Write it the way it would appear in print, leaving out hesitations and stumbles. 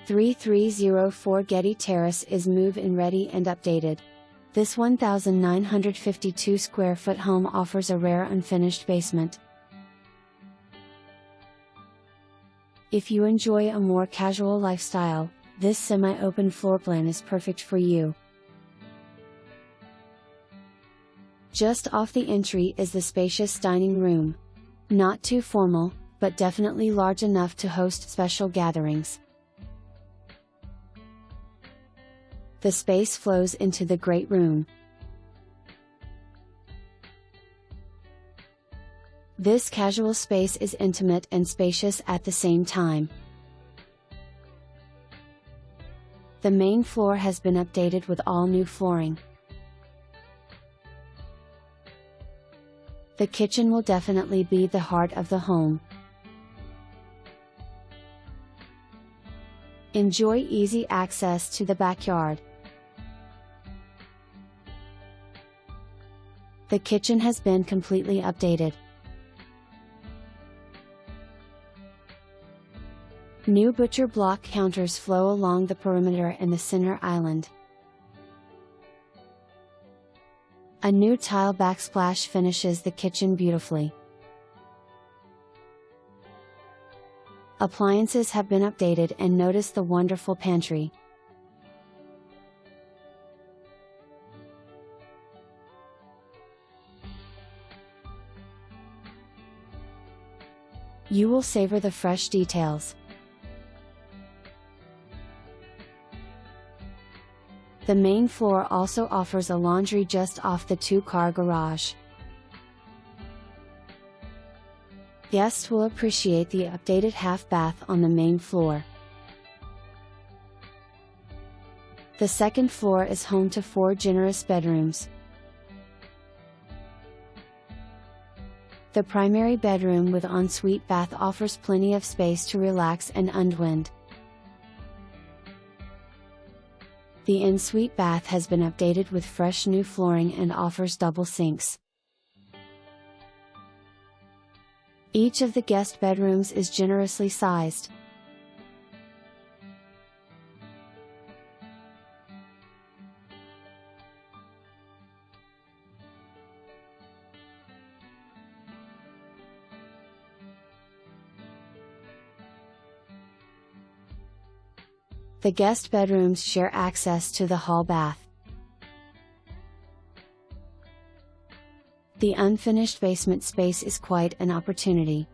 3304 Geddy Terrace is move-in ready and updated. This 1,952 square foot home offers a rare unfinished basement. If you enjoy a more casual lifestyle, this semi-open floor plan is perfect for you. Just off the entry is the spacious dining room. Not too formal, but definitely large enough to host special gatherings. The space flows into the great room. This casual space is intimate and spacious at the same time. The main floor has been updated with all new flooring. The kitchen will definitely be the heart of the home. Enjoy easy access to the backyard. The kitchen has been completely updated. New butcher block counters flow along the perimeter and the center island. A new tile backsplash finishes the kitchen beautifully. Appliances have been updated, and notice the wonderful pantry. You will savor the fresh details. The main floor also offers a laundry just off the two-car garage. Guests will appreciate the updated half bath on the main floor. The second floor is home to 4 generous bedrooms. The primary bedroom with ensuite bath offers plenty of space to relax and unwind. The ensuite bath has been updated with fresh new flooring and offers double sinks. Each of the guest bedrooms is generously sized. The guest bedrooms share access to the hall bath. The unfinished basement space is quite an opportunity.